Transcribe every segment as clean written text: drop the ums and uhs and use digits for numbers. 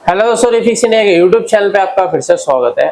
Hello दोस्तों, refix India के YouTube channel पे आपका फिर से स्वागत है।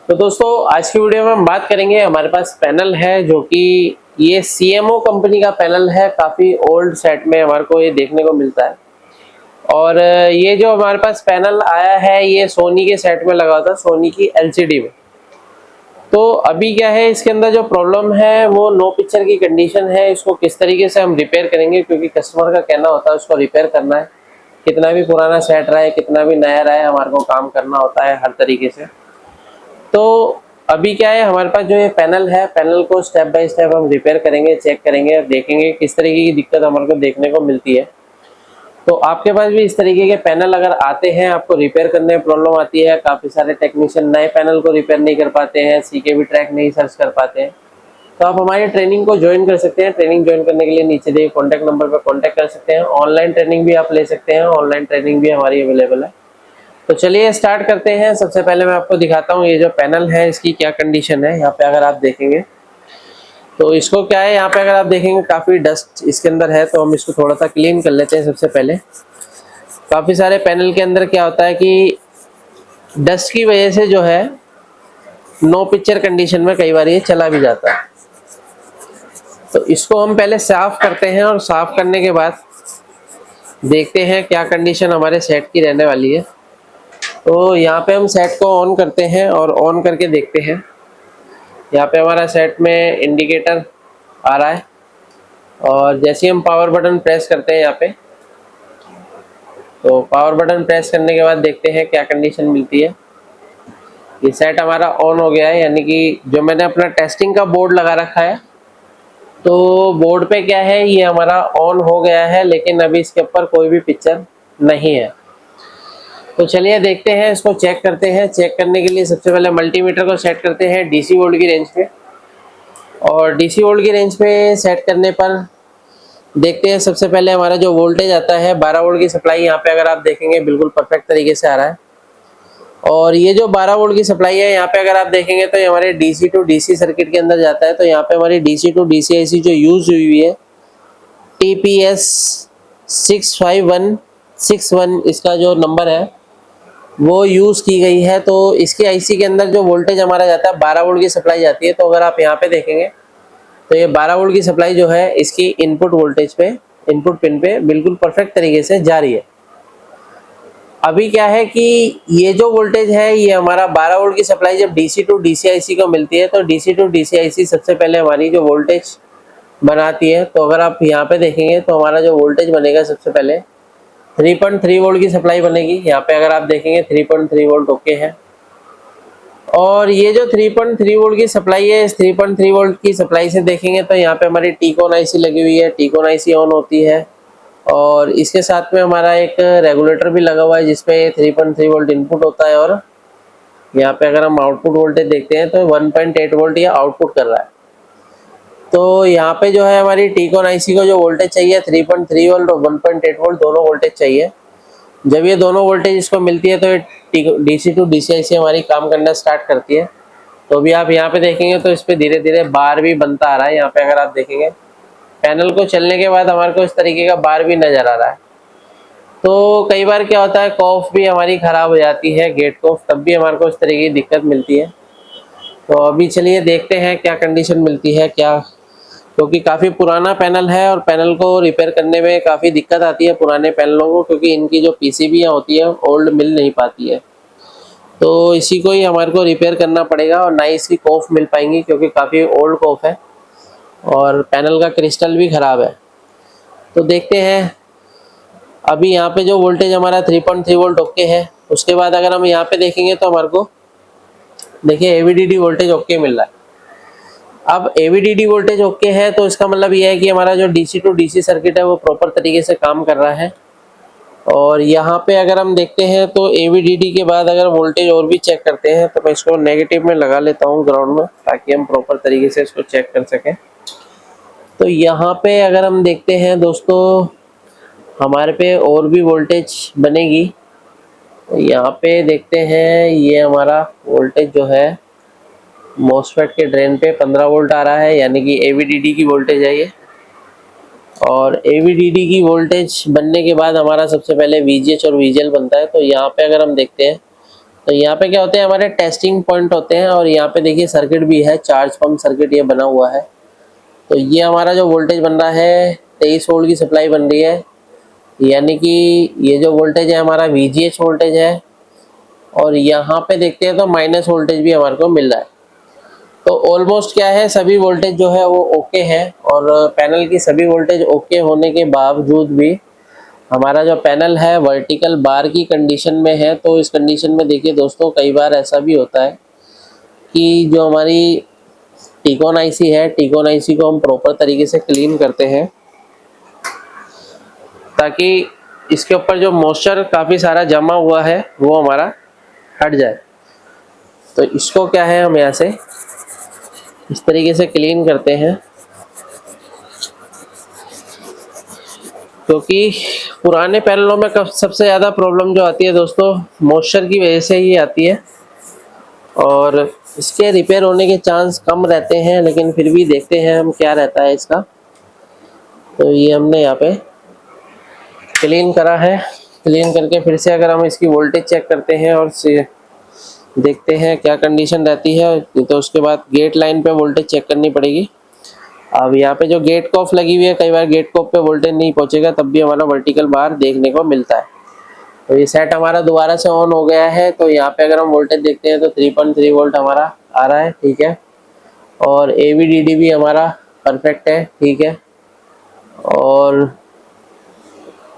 तो दोस्तों, आज की वीडियो में हम बात करेंगे। हमारे पास पैनल है जो कि ये CMO कंपनी का पैनल है। काफ़ी ओल्ड सेट में हमारे को ये देखने को मिलता है। और ये जो हमारे पास पैनल आया है ये सोनी के सेट में लगा था, सोनी की LCD में। तो अभी क्या है, इसके अंदर जो प्रॉब्लम है वो नो पिक्चर की कंडीशन है। इसको किस तरीके से हम रिपेयर करेंगे, क्योंकि कस्टमर का कहना होता है उसको रिपेयर करना है। कितना भी पुराना सेट रहा है, कितना भी नया रहा है, हमारे को काम करना होता है हर तरीके से। तो अभी क्या है, हमारे पास जो ये पैनल है, पैनल को स्टेप बाय स्टेप हम रिपेयर करेंगे, चेक करेंगे और देखेंगे किस तरीके की दिक्कत हमारे को देखने को मिलती है। तो आपके पास भी इस तरीके के पैनल अगर आते हैं, आपको रिपेयर करने में प्रॉब्लम आती है, काफ़ी सारे टेक्नीशियन नए पैनल को रिपेयर नहीं कर पाते हैं, CKV ट्रैक नहीं सर्च कर पाते हैं, तो आप हमारी ट्रेनिंग को ज्वाइन कर सकते हैं। ट्रेनिंग ज्वाइन करने के लिए नीचे दिए कॉन्टैक्ट नंबर पर कॉन्टैक्ट कर सकते हैं। ऑनलाइन ट्रेनिंग भी आप ले सकते हैं, ऑनलाइन ट्रेनिंग भी हमारी अवेलेबल है। तो चलिए स्टार्ट करते हैं। सबसे पहले मैं आपको दिखाता हूँ ये जो पैनल है इसकी क्या कंडीशन है। यहाँ पे अगर आप देखेंगे तो इसको क्या है, यहाँ पे अगर आप देखेंगे काफ़ी डस्ट इसके अंदर है, तो हम इसको थोड़ा सा क्लीन कर लेते हैं। सबसे पहले काफ़ी सारे पैनल के अंदर क्या होता है कि डस्ट की वजह से जो है नो पिक्चर कंडीशन में कई बार ये चला भी जाता है। तो इसको हम पहले साफ करते हैं और साफ करने के बाद देखते हैं क्या कंडीशन हमारे सेट की रहने वाली है। तो यहाँ पे हम सेट को ऑन करते हैं और ऑन करके देखते हैं। यहाँ पे हमारा सेट में इंडिकेटर आ रहा है और जैसे ही हम पावर बटन प्रेस करते हैं यहाँ पे, तो पावर बटन प्रेस करने के बाद देखते हैं क्या कंडीशन मिलती है। ये सेट हमारा ऑन हो गया है, यानी कि जो मैंने अपना टेस्टिंग का बोर्ड लगा रखा है, तो बोर्ड पे क्या है, ये हमारा ऑन हो गया है, लेकिन अभी इसके ऊपर कोई भी पिक्चर नहीं है। तो चलिए देखते हैं, इसको चेक करते हैं। चेक करने के लिए सबसे पहले मल्टीमीटर को सेट करते हैं DC वोल्ट की रेंज पे। और DC वोल्ट की रेंज पे सेट करने पर देखते हैं सबसे पहले हमारा जो वोल्टेज आता है 12 वोल्ट की सप्लाई, यहाँ पे अगर आप देखेंगे बिल्कुल परफेक्ट तरीके से आ रहा है। और ये जो 12 वोल्ट की सप्लाई है, यहाँ पे अगर आप देखेंगे तो ये हमारे DC टू DC सर्किट के अंदर जाता है। तो यहाँ पे हमारी DC टू DC IC जो यूज हुई है TPS 65161, इसका जो नंबर है वो यूज़ की गई है। तो इसके IC के अंदर जो वोल्टेज हमारा जाता है 12 वोल्ट की सप्लाई जाती है। तो अगर आप यहाँ पे देखेंगे तो ये 12 वोल्ट की सप्लाई जो है इसकी इनपुट वोल्टेज पे, इनपुट पिन पे बिल्कुल परफेक्ट तरीके से जा रही है। अभी क्या है कि ये जो वोल्टेज है ये हमारा 12 वोल्ट की सप्लाई जब DC टू DC IC को मिलती है, तो DC टू DC IC सबसे पहले हमारी जो वोल्टेज बनाती है। तो अगर आप यहाँ पे देखेंगे तो हमारा जो वोल्टेज बनेगा सबसे पहले 3.3 वोल्ट की सप्लाई बनेगी। यहाँ पे अगर आप देखेंगे 3.3 वोल्ट ओके है। और ये जो 3.3 वोल्ट की सप्लाई है, इस 3.3 वोल्ट की सप्लाई से देखेंगे तो यहाँ पे हमारी टीकॉन IC लगी हुई है। टीकॉन IC ऑन होती है और इसके साथ में हमारा एक रेगुलेटर भी लगा हुआ है जिसपे 3.3 वोल्ट इनपुट होता है। और यहाँ पे अगर हम आउटपुट वोल्टेज देखते हैं तो 1.8 वोल्ट ये आउटपुट कर रहा है। तो यहाँ पे जो है हमारी टीकॉन IC को जो वोल्टेज चाहिए 3.3 वोल्ट और 1.8 वोल्ट दोनों वोल्टेज चाहिए। जब ये दोनों वोल्टेज इसको मिलती है तो ये DC टू DC IC हमारी काम करना स्टार्ट करती है। तो अभी आप यहाँ पे देखेंगे तो इस पे धीरे धीरे बार भी बनता आ रहा है। यहाँ पे अगर आप देखेंगे पैनल को चलने के बाद हमारे को इस तरीके का बार भी नजर आ रहा है। तो कई बार क्या होता है, कॉफ भी हमारी खराब हो जाती है, गेट कॉफ, तब भी हमारे को इस तरीके की दिक्कत मिलती है। तो अभी चलिए देखते हैं क्या कंडीशन मिलती है क्या, क्योंकि काफ़ी पुराना पैनल है और पैनल को रिपेयर करने में काफ़ी दिक्कत आती है पुराने पैनलों को, क्योंकि इनकी जो PCBयाँ होती है ओल्ड मिल नहीं पाती है। तो इसी को ही हमारे को रिपेयर करना पड़ेगा और ना ही इसकी कॉफ मिल पाएंगी, क्योंकि काफ़ी ओल्ड कॉफ है और पैनल का क्रिस्टल भी ख़राब है। तो देखते हैं। अभी यहाँ पे जो वोल्टेज हमारा 3.3 वोल्ट ओके है। उसके बाद अगर हम यहाँ पे देखेंगे तो हमारे को देखिए AVDD वोल्टेज ओके मिल रहा है। अब AVDD वोल्टेज ओके है तो इसका मतलब ये है कि हमारा जो DC टू DC सर्किट है वो प्रॉपर तरीके से काम कर रहा है। और यहाँ पे अगर हम देखते हैं तो AVDD के बाद अगर वोल्टेज और भी चेक करते हैं, तो मैं इसको नेगेटिव में लगा लेता हूँ ग्राउंड में, ताकि हम प्रॉपर तरीके से इसको चेक कर सकें। तो यहाँ पे अगर हम देखते हैं दोस्तों, हमारे पे और भी वोल्टेज बनेगी। तो यहाँ पे देखते हैं, ये हमारा वोल्टेज जो है MOSFET के ड्रेन पे 15 वोल्ट आ रहा है, यानी कि AVDD की वोल्टेज है ये। और AVDD की वोल्टेज बनने के बाद हमारा सबसे पहले VGH और VGL बनता है। तो यहाँ पे अगर हम देखते हैं तो यहाँ पे क्या होते हैं, हमारे टेस्टिंग पॉइंट होते हैं। और यहाँ पे देखिए सर्किट भी है, चार्ज पंप सर्किट ये बना हुआ है। तो ये हमारा जो वोल्टेज बन रहा है 23 वोल्ट की सप्लाई बन रही है, यानी कि ये जो वोल्टेज है हमारा VGH वोल्टेज है। और यहाँ पे देखते हैं तो माइनस वोल्टेज भी हमारे को मिल रहा है। तो ऑलमोस्ट क्या है, सभी वोल्टेज जो है वो ओके है। और पैनल की सभी वोल्टेज ओके होने के बावजूद भी हमारा जो पैनल है वर्टिकल बार की कंडीशन में है। तो इस कंडीशन में देखिए दोस्तों, कई बार ऐसा भी होता है कि जो हमारी टिकोन आईसी है, टिकोन आईसी को हम प्रॉपर तरीके से क्लीन करते हैं ताकि इसके ऊपर जो मॉइस्चर काफ़ी सारा जमा हुआ है वो हमारा हट जाए। तो इसको क्या है, हम यहाँ से इस तरीके से क्लीन करते हैं, क्योंकि पुराने पैनलों में सबसे ज़्यादा प्रॉब्लम जो आती है दोस्तों, मॉइस्चर की वजह से ही आती है। और इसके रिपेयर होने के चांस कम रहते हैं, लेकिन फिर भी देखते हैं हम क्या रहता है इसका। तो ये हमने यहाँ पे क्लीन करा है। क्लीन करके फिर से अगर हम इसकी वोल्टेज चेक करते हैं और देखते हैं क्या कंडीशन रहती है, तो उसके बाद गेट लाइन पे वोल्टेज चेक करनी पड़ेगी। अब यहाँ पे जो गेट कॉफ लगी हुई है, कई बार गेट कॉफ पे वोल्टेज नहीं पहुंचेगा, तब भी हमारा वर्टिकल बार देखने को मिलता है। तो ये सेट हमारा दोबारा से ऑन हो गया है। तो यहाँ पे अगर हम वोल्टेज देखते हैं तो 3.3 वोल्ट हमारा आ रहा है, ठीक है। और AVDD भी हमारा परफेक्ट है, ठीक है। और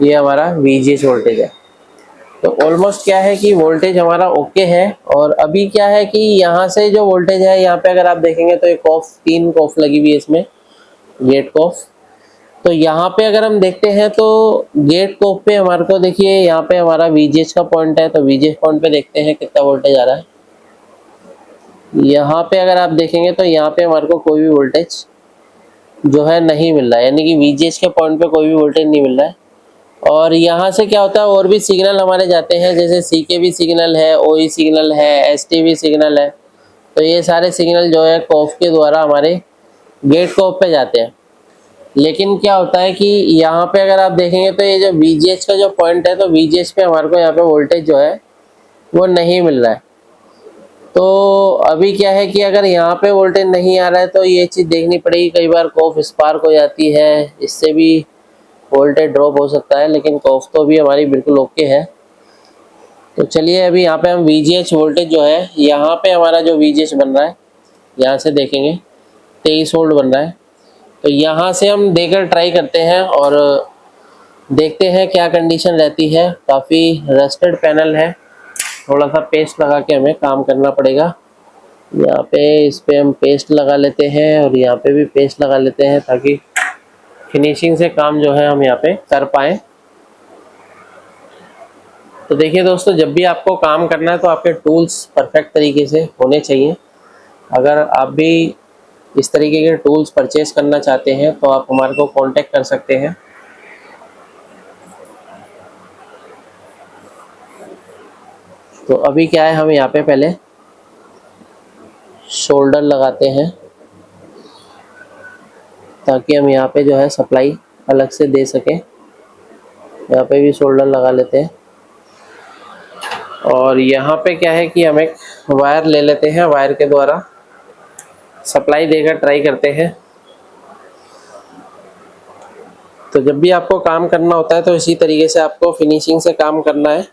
ये हमारा VGH वोल्टेज है। तो ऑलमोस्ट क्या है कि वोल्टेज हमारा ओके है। और अभी क्या है कि यहाँ से जो वोल्टेज है, यहाँ पे अगर आप देखेंगे तो एक ऑफ 3 कॉफ लगी हुई है इसमें, गेट कॉफ। तो यहाँ पे अगर हम देखते हैं तो गेट कॉफ पे हमारे को देखिए, यहाँ पे हमारा VGH का पॉइंट है। तो VGH पॉइंट पे देखते हैं कितना वोल्टेज आ रहा है। यहाँ पे अगर आप देखेंगे तो यहाँ पे हमारे को कोई भी वोल्टेज जो है नहीं मिल रहा है, यानी कि VGH के पॉइंट पे कोई भी वोल्टेज नहीं मिल रहा है। और यहाँ से क्या होता है, और भी सिग्नल हमारे जाते हैं, जैसे CKV सिग्नल है, OE सिग्नल है, STV सिग्नल है। तो ये सारे सिग्नल जो है कॉफ के द्वारा हमारे गेट कॉफ पे जाते हैं। लेकिन क्या होता है कि यहाँ पे अगर आप देखेंगे तो ये जो VGH का जो पॉइंट है, तो VGH पे हमारे को यहाँ पे वोल्टेज जो है वो नहीं मिल रहा है। तो अभी क्या है कि अगर यहाँ पे वोल्टेज नहीं आ रहा है तो ये चीज़ देखनी पड़ेगी। कई बार कॉफ स्पार्क हो जाती है, इससे भी वोल्टेज ड्रॉप हो सकता है, लेकिन कॉफ तो अभी हमारी बिल्कुल ओके है। तो चलिए अभी यहाँ पे हम VGH वोल्टेज जो है, यहाँ पे हमारा जो VGH बन रहा है, यहाँ से देखेंगे 23 वोल्ट बन रहा है। तो यहाँ से हम देकर ट्राई करते हैं और देखते हैं क्या कंडीशन रहती है। काफ़ी रस्टेड पैनल है, थोड़ा सा पेस्ट लगा के हमें काम करना पड़ेगा। यहाँ पे इस पे हम पेस्ट लगा लेते हैं और यहाँ पे भी पेस्ट लगा लेते हैं, ताकि फिनिशिंग से काम जो है हम यहाँ पे कर पाएँ। तो देखिए दोस्तों, जब भी आपको काम करना है तो आपके टूल्स परफेक्ट तरीके से होने चाहिए। अगर आप भी इस तरीके के टूल्स परचेज करना चाहते हैं तो आप हमारे को कांटेक्ट कर सकते हैं। तो अभी क्या है, हम यहाँ पे पहले शोल्डर लगाते हैं, ताकि हम यहाँ पे जो है सप्लाई अलग से दे सकें। यहाँ पे भी शोल्डर लगा लेते हैं। और यहाँ पे क्या है कि हम एक वायर ले लेते हैं, वायर के द्वारा सप्लाई देकर ट्राई करते हैं। तो जब भी आपको काम करना होता है तो इसी तरीके से आपको फिनिशिंग से काम करना है।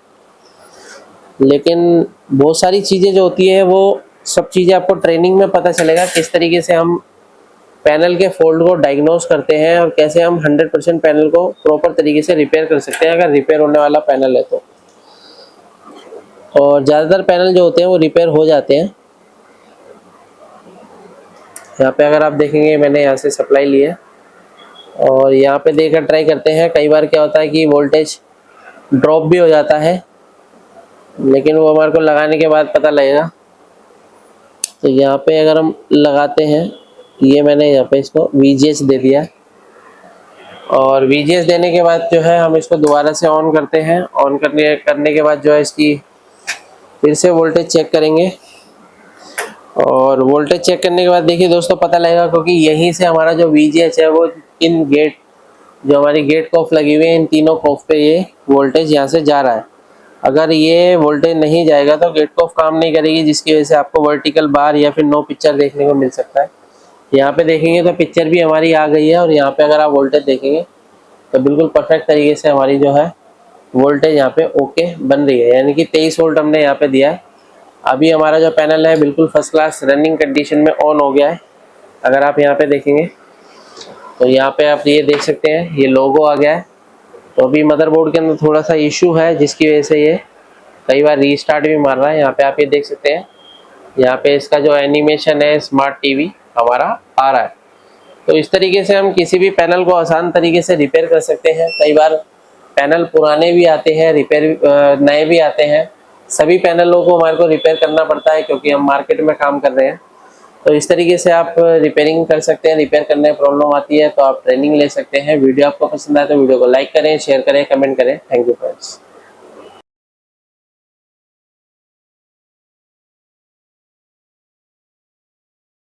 लेकिन बहुत सारी चीज़ें जो होती है, वो सब चीज़ें आपको ट्रेनिंग में पता चलेगा, किस तरीके से हम पैनल के फॉल्ट को डायग्नोस करते हैं और कैसे हम 100% पैनल को प्रॉपर तरीके से रिपेयर कर सकते हैं, अगर रिपेयर होने वाला पैनल है तो। और ज़्यादातर पैनल जो होते हैं वो रिपेयर हो जाते हैं। यहाँ पे अगर आप देखेंगे, मैंने यहाँ से सप्लाई ली है और यहाँ पे देकर ट्राई करते हैं। कई बार क्या होता है कि वोल्टेज ड्रॉप भी हो जाता है, लेकिन वो हमारे को लगाने के बाद पता लगेगा। तो यहाँ पे अगर हम लगाते हैं, ये मैंने यहाँ पे इसको VGH दे दिया, और VGH देने के बाद जो है हम इसको दोबारा से ऑन करते हैं। ऑन करने के बाद जो है इसकी फिर से वोल्टेज चेक करेंगे। और वोल्टेज चेक करने के बाद देखिए दोस्तों, पता लगेगा, क्योंकि यहीं से हमारा जो VGH है वो इन गेट जो हमारी गेट कॉफ लगी हुई है, इन तीनों कॉफ पे ये वोल्टेज यहाँ से जा रहा है। अगर ये वोल्टेज नहीं जाएगा तो गेट कॉफ काम नहीं करेगी, जिसकी वजह से आपको वर्टिकल बार या फिर नो पिक्चर देखने को मिल सकता है। यहाँ पे देखेंगे तो पिक्चर भी हमारी आ गई है, और यहाँ पे अगर आप वोल्टेज देखेंगे तो बिल्कुल परफेक्ट तरीके से हमारी जो है वोल्टेज यहाँ पे ओके बन रही है, यानी कि 23 वोल्ट हमने यहाँ पे दिया है। अभी हमारा जो पैनल है बिल्कुल फर्स्ट क्लास रनिंग कंडीशन में ऑन हो गया है। अगर आप यहाँ पे देखेंगे तो यहाँ पे आप ये देख सकते हैं, ये लोगो आ गया है। तो अभी मदरबोर्ड के अंदर थोड़ा सा इशू है, जिसकी वजह से ये कई बार रीस्टार्ट भी मार रहा है। यहाँ पे आप ये देख सकते हैं, यहाँ पे इसका जो एनिमेशन है स्मार्ट टीवी हमारा आ रहा है। तो इस तरीके से हम किसी भी पैनल को आसान तरीके से रिपेयर कर सकते हैं। कई बार पैनल पुराने भी आते हैं, नए भी आते हैं। सभी पैनलों को हमारे को रिपेयर करना पड़ता है, क्योंकि हम मार्केट में काम कर रहे हैं। तो इस तरीके से आप रिपेयरिंग कर सकते हैं। रिपेयर करने में प्रॉब्लम आती है तो आप ट्रेनिंग ले सकते हैं। वीडियो आपको पसंद आए तो वीडियो को लाइक करें, शेयर करें, कमेंट करें। Thank you friends.